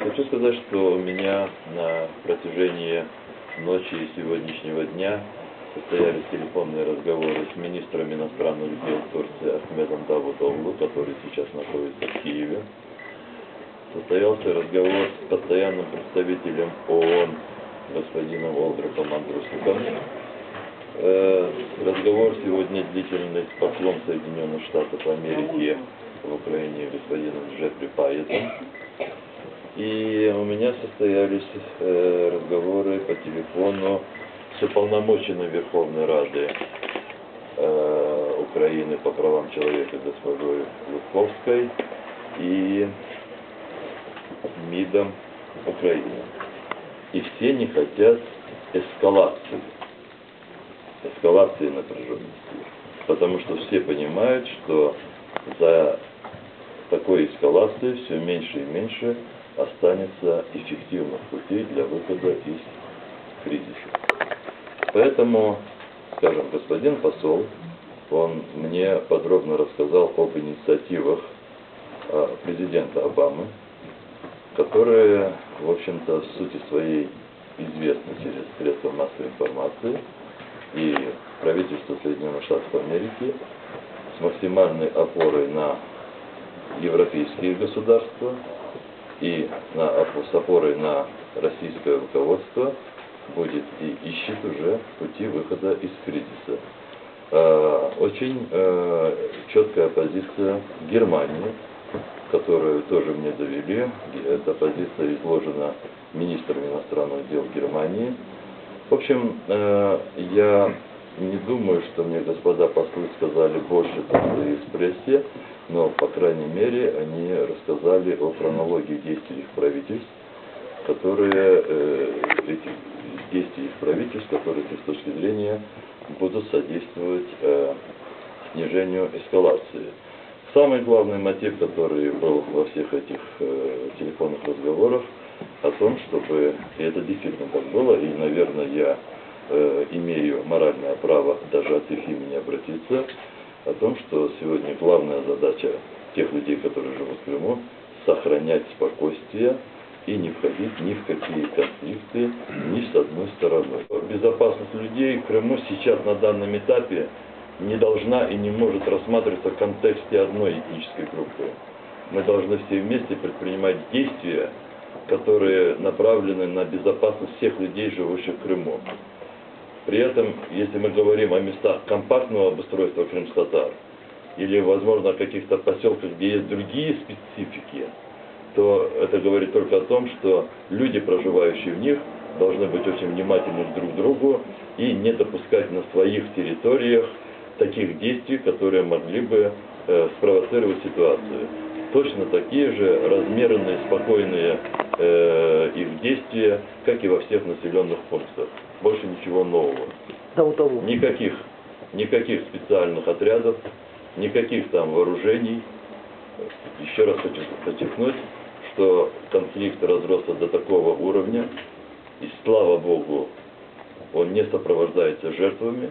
Хочу сказать, что у меня на протяжении ночи и сегодняшнего дня состоялись телефонные разговоры с министром иностранных дел Турции Ахмедом Давутоглу, который сейчас находится в Киеве. Состоялся разговор с постоянным представителем ООН господином Олдрихом Андрусиком. Разговор сегодня длительный с послом Соединенных Штатов Америки в Украине господином Джеффри Пайетом. И у меня состоялись разговоры по телефону с уполномоченной Верховной Рады Украины по правам человека госпожой Лутковской и МИДом Украины. И все не хотят эскалации напряженности. Потому что все понимают, что за такой эскалацией все меньше и меньше останется эффективных путей для выхода из кризиса. Поэтому, скажем, господин посол, он мне подробно рассказал об инициативах президента Обамы, которые, в общем-то, в сути своей известны через средства массовой информации, и правительство Соединенных Штатов Америки с максимальной опорой на европейские государства и с опорой на российское руководство будет и ищет уже пути выхода из кризиса. Очень четкая позиция Германии, которую тоже мне довели. Эта позиция изложена министром иностранных дел Германии. В общем, я не думаю, что мне господа послы сказали больше в прессе, но, по крайней мере, они рассказали о хронологии действий их правительств, которые с точки зрения будут содействовать снижению эскалации. Самый главный мотив, который был во всех этих телефонных разговорах, о том, чтобы, и это действительно так было, и, наверное, я имею моральное право даже от их имени обратиться, о том, что сегодня главная задача тех людей, которые живут в Крыму, сохранять спокойствие и не входить ни в какие конфликты ни с одной стороны. Безопасность людей в Крыму сейчас на данном этапе не должна и не может рассматриваться в контексте одной этнической группы. Мы должны все вместе предпринимать действия, которые направлены на безопасность всех людей, живущих в Крыму. При этом, если мы говорим о местах компактного обустройства крымско-татар, или, возможно, о каких-то поселках, где есть другие специфики, то это говорит только о том, что люди, проживающие в них, должны быть очень внимательны друг к другу и не допускать на своих территориях таких действий, которые могли бы спровоцировать ситуацию. Точно такие же размеренные, спокойные их действия, как и во всех населенных пунктах. Больше ничего нового. Никаких специальных отрядов, никаких там вооружений. Еще раз хочу подчеркнуть, что конфликт разросся до такого уровня, и слава Богу, он не сопровождается жертвами,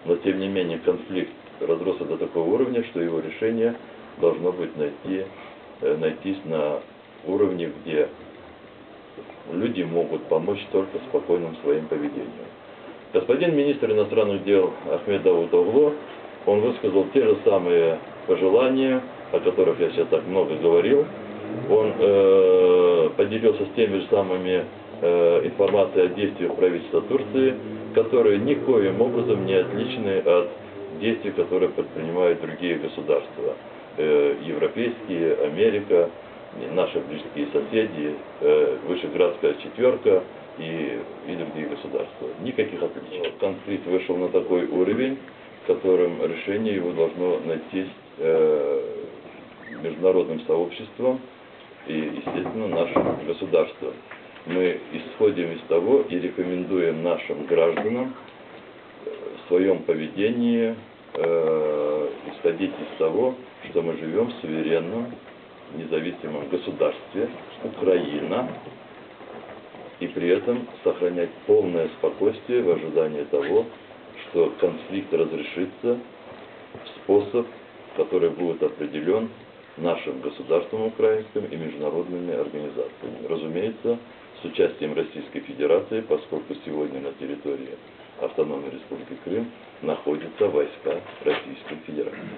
но тем не менее конфликт разросся до такого уровня, что его решение должно быть найтись на уровне, где люди могут помочь только спокойным своим поведением. Господин министр иностранных дел Ахмед Давутоглу, он высказал те же самые пожелания, о которых я сейчас так много говорил. Он поделился с теми же самыми информацией о действиях правительства Турции, которые никоим образом не отличны от действий, которые предпринимают другие государства. Европейские, Америка, наши близкие соседи, Вышеградская четверка и другие государства. Никаких отличий. Конфликт вышел на такой уровень, в котором решение его должно найтись международным сообществом и, естественно, нашим государством. Мы исходим из того и рекомендуем нашим гражданам в своем поведении исходить из того, что мы живем в суверенном, независимом государстве, Украина, и при этом сохранять полное спокойствие в ожидании того, что конфликт разрешится в способ, который будет определен нашим государством украинским и международными организациями. Разумеется, с участием Российской Федерации, поскольку сегодня на территории Автономной Республики Крым находятся войска Российской Федерации.